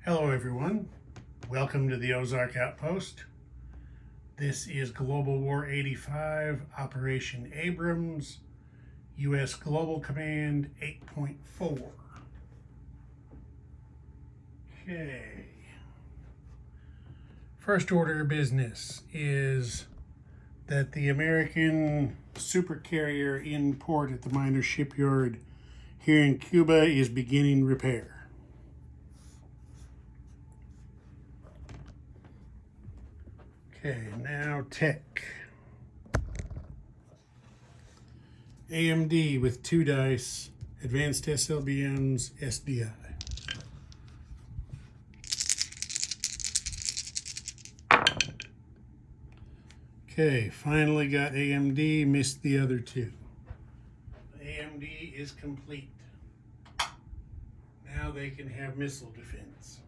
Hello everyone, welcome to the Ozark Outpost. This is Global War 85, Operation Abrams, U.S. Global Command 8.4. Okay. First order of business is that the American supercarrier in port at the minor shipyard here in Cuba is beginning repair. Okay, now tech. AMD with 2 dice, advanced SLBMs, SDI. Okay, finally got AMD, missed the other 2. AMD is complete. Now they can have missile defense.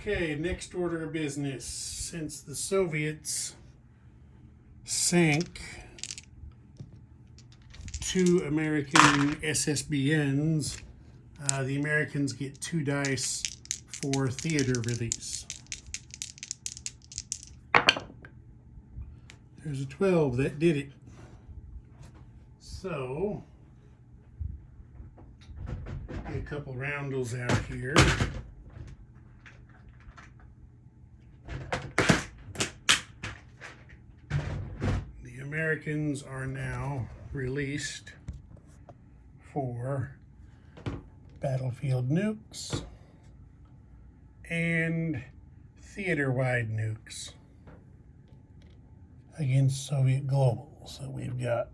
Okay, next order of business. Since the Soviets sank 2 American SSBNs, the Americans get 2 dice for theater release. There's a 12, that did it. So, get a couple roundels out here. The Americans are now released for battlefield nukes and theater-wide nukes against Soviet Global. So we've got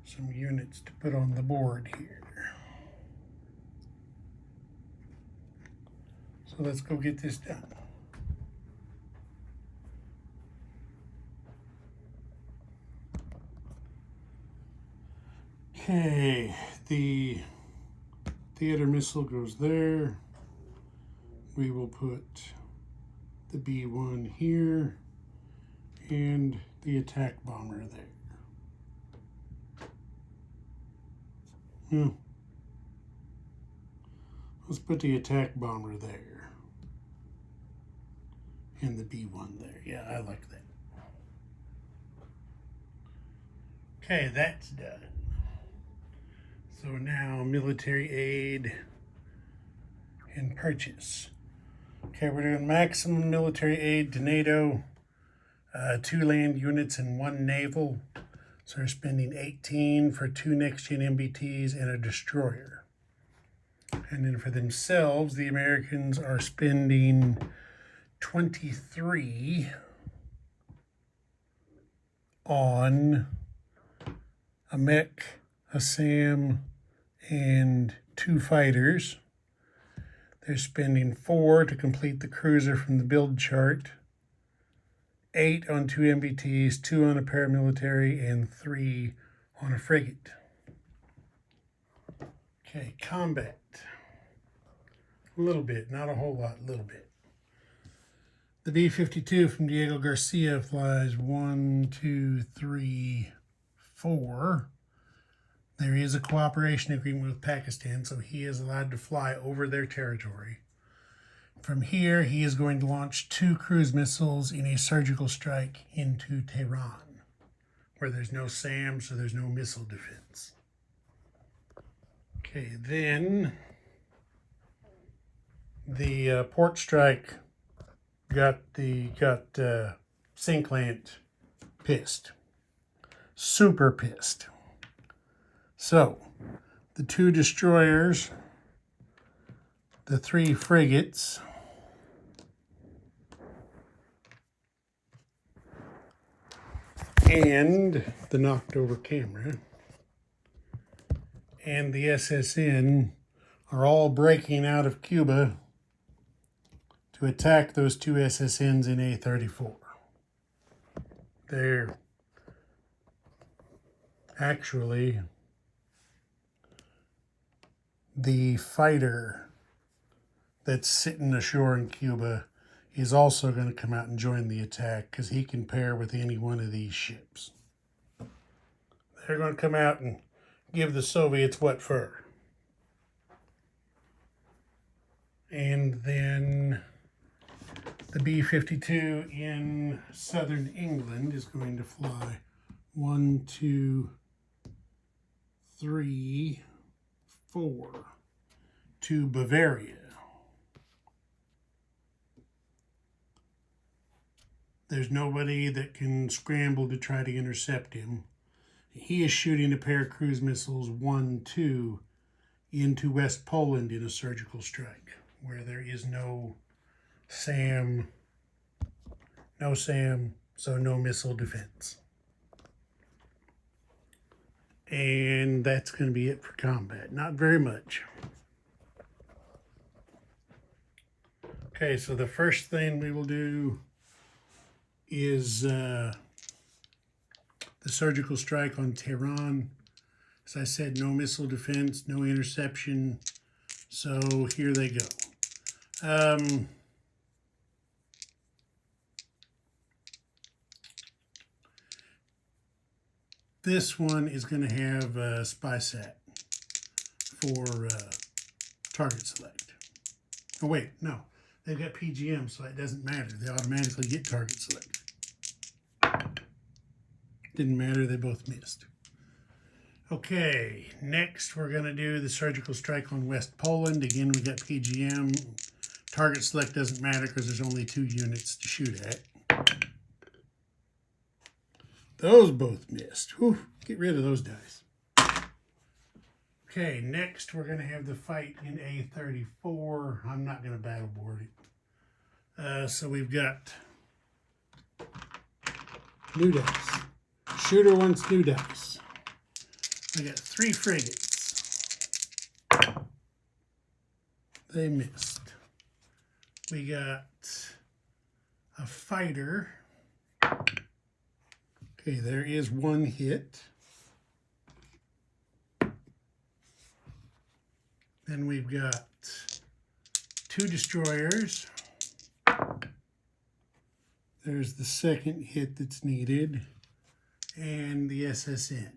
some units to put on the board here. So let's go get this done. Okay, the theater missile goes there. We will put the B-1 here and the attack bomber there. Let's put the attack bomber there and the B-1 there. Yeah, I like that. Okay, that's done. So now military aid and purchase. Okay, we're doing maximum military aid to NATO, 2 land units and 1 naval. So we're spending 18 for 2 next-gen MBTs and a destroyer. And then for themselves, the Americans are spending 23 on a mech, a SAM, and 2 fighters. They're spending 4 to complete the cruiser from the build chart, 8 on 2 MBTs, 2 on a paramilitary, and 3 on a frigate. Okay, combat. A little bit, not a whole lot, a little bit. The B-52 from Diego Garcia flies 1, 2, 3, 4. There is a cooperation agreement with Pakistan, so he is allowed to fly over their territory. From here, he is going to launch 2 cruise missiles in a surgical strike into Tehran, where there's no SAM, so there's no missile defense. Okay, then the port strike got Sinklant pissed, super pissed. So, the 2 destroyers, the 3 frigates, and the knocked over camera, and the SSN are all breaking out of Cuba to attack those 2 SSNs in A-34. They're actually the fighter that's sitting ashore in Cuba is also going to come out and join the attack because he can pair with any one of these ships. They're going to come out and give the Soviets what for. And then the B-52 in southern England is going to fly 1, 2, 3, 4 to Bavaria. There's nobody that can scramble to try to intercept him. He is shooting a pair of cruise missiles 1, 2 into West Poland in a surgical strike where there is no SAM, so no missile defense. And that's going to be it for combat. Not very much. Okay, so the first thing we will do is the surgical strike on Tehran. As I said, no missile defense, no interception. So here they go. This one is going to have a SpySat for target select. Oh wait, no. They've got PGM, so it doesn't matter. They automatically get target select. Didn't matter, they both missed. Okay, next we're going to do the surgical strike on West Poland. Again, we got PGM. Target select doesn't matter because there's only 2 units to shoot at. Those both missed. Whew, get rid of those dice. Okay, next we're going to have the fight in A34. I'm not going to battle board it. So we've got new dice. Shooter wants new dice. We got 3 frigates. They missed. We got a fighter. Okay, there is 1 hit. Then we've got 2 destroyers. There's the second hit that's needed. And the SSN.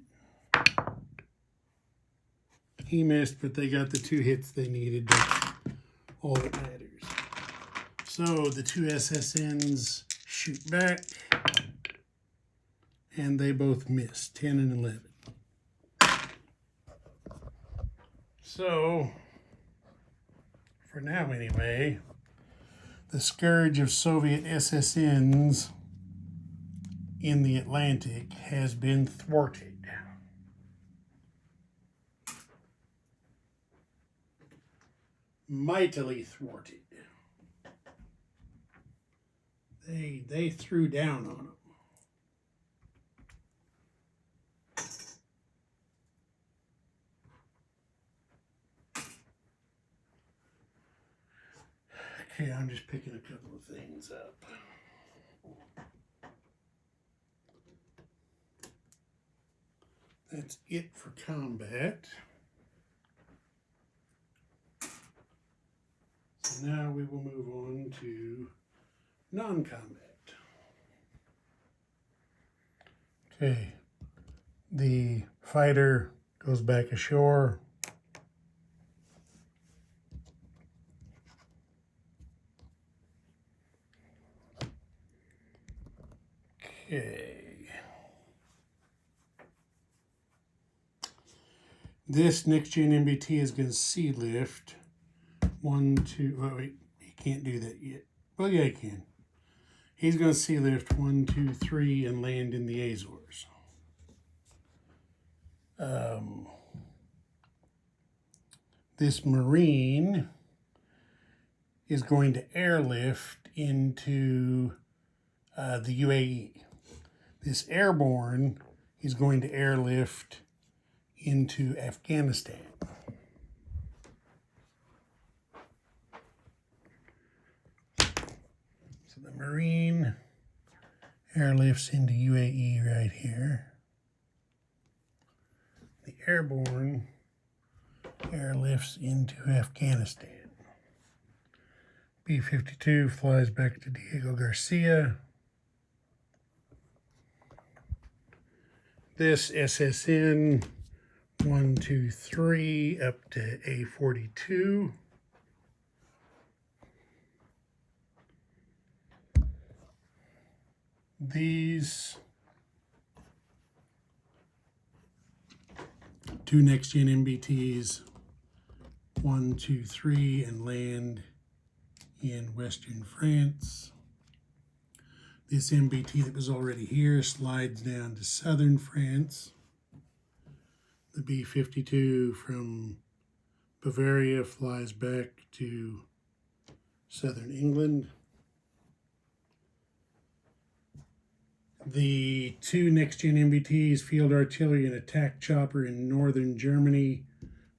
He missed, but they got the 2 hits they needed. That's all that matters. So the 2 SSNs shoot back. And they both missed, 10 and 11. So, for now anyway, the scourge of Soviet SSNs in the Atlantic has been thwarted. Mightily thwarted. They threw down on them. Okay, I'm just picking a couple of things up. That's it for combat. So now we will move on to non-combat. Okay, the fighter goes back ashore. Okay. This next-gen MBT is going to sea lift. 1, 2, oh wait, he can't do that yet. Well, yeah, he can. He's going to sea lift 1, 2, 3 and land in the Azores. This Marine is going to airlift into the UAE. This airborne is going to airlift into Afghanistan. So the Marine airlifts into UAE right here. The airborne airlifts into Afghanistan. B-52 flies back to Diego Garcia. This SSN 1, 2, 3 up to A-42. these 2 next-gen MBTs, 1, 2, 3, and land in Western France. This MBT that was already here slides down to southern France. The B-52 from Bavaria flies back to southern England. The 2 next-gen MBTs, field artillery and attack chopper in northern Germany,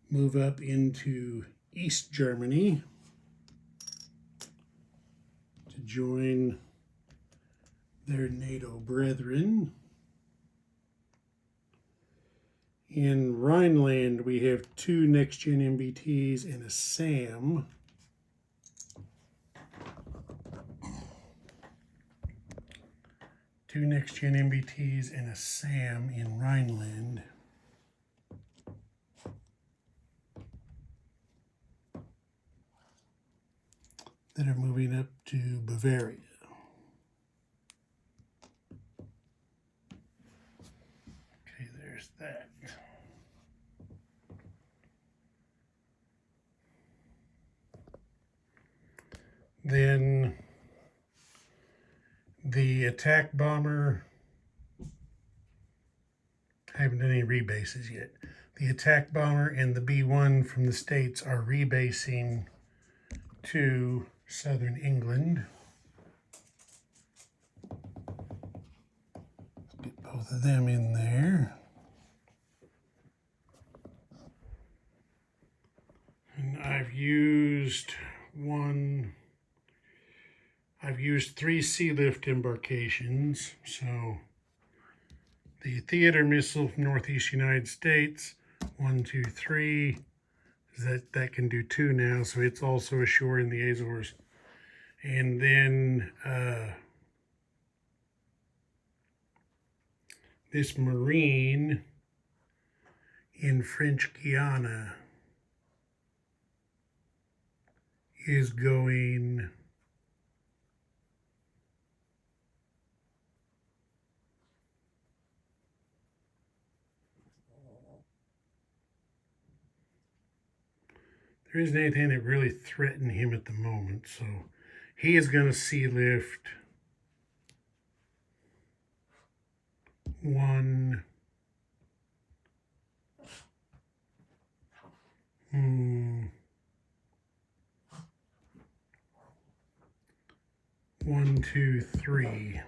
move up into East Germany to join their NATO brethren. In Rhineland, we have 2 next-gen MBTs and a SAM. Two next-gen MBTs and a SAM in Rhineland. That are moving up to Bavaria. Okay, there's that. Then the attack bomber, I haven't done any rebases yet. The attack bomber and the B-1 from the States are rebasing to southern England. Let's get both of them in there. And I've used 3 sea lift embarkations. So the theater missile from Northeast United States, 1, 2, 3. That can do 2 now, so it's also ashore in the Azores. And then this Marine in French Guiana is going there isn't anything that really threatened him at the moment, so he is going to sea lift 1, 1, 2, 3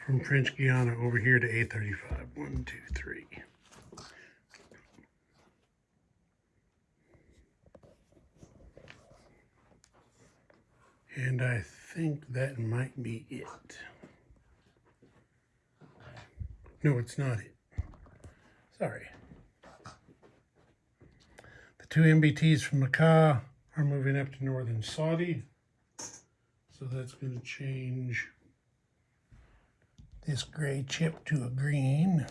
from French Guiana over here to A35. 1, 2, 3. And I think that might be it. No, it's not it. Sorry. The 2 MBTs from Makkah are moving up to northern Saudi. So that's going to change this gray chip to a green.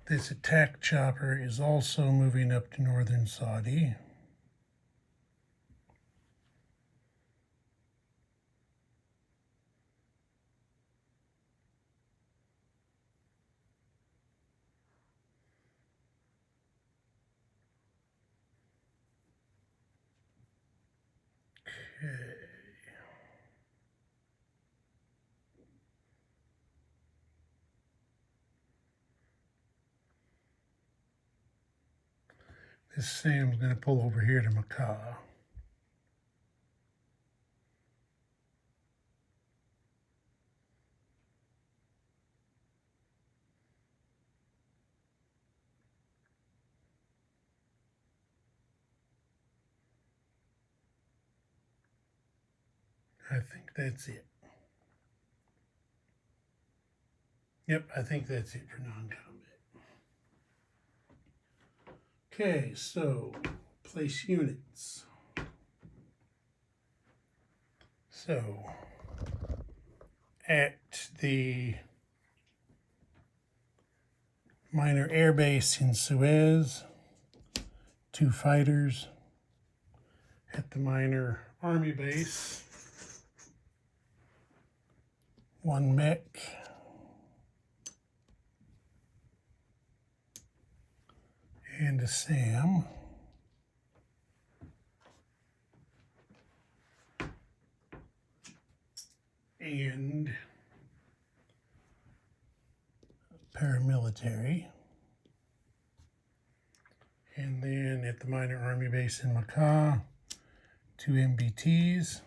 This attack chopper is also moving up to northern Saudi. Okay. This Sam's going to pull over here to Makkah. I think that's it. Yep, I think that's it for non-combat. Okay, so place units. So at the minor air base in Suez, 2 fighters, at the minor Army base. 1 mech. And a SAM. And paramilitary. And then at the minor Army base in Macau, 2 MBTs.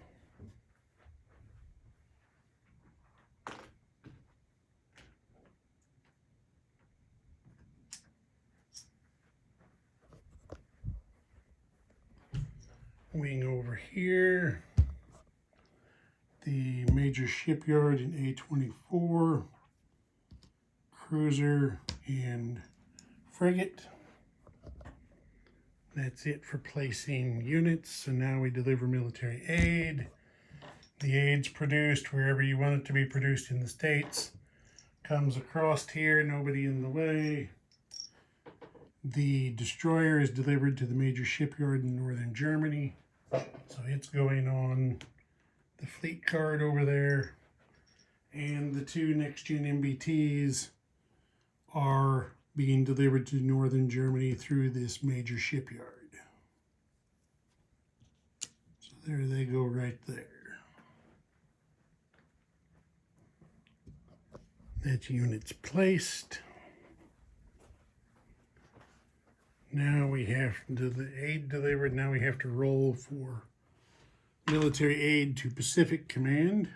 Wing over here, the major shipyard in A24, cruiser and frigate. That's it for placing units. So now we deliver military aid. The aid's produced wherever you want it to be produced in the States. Comes across here, nobody in the way. The destroyer is delivered to the major shipyard in northern Germany. So it's going on the fleet card over there. And the 2 next-gen MBTs are being delivered to northern Germany through this major shipyard. So there they go right there. That unit's placed. Now we have the aid delivered. Now we have to roll for military aid to Pacific Command.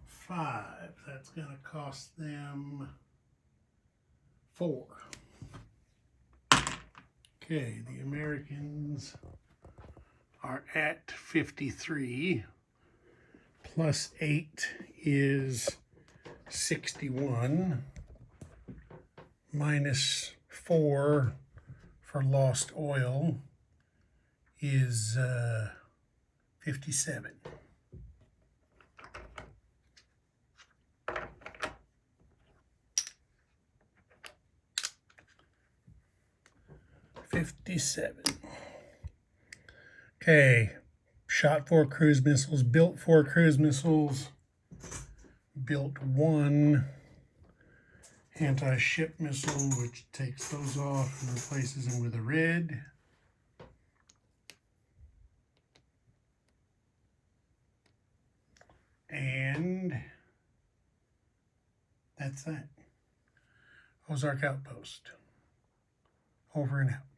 5. That's going to cost them 4. Okay, the Americans are at 53. Plus 8 is 61. Minus 4 for lost oil is 57. Okay, shot 4 cruise missiles, built 4 cruise missiles, built 1 anti-ship missile, which takes those off and replaces them with a red. And that's that. Ozark Outpost. Over and out.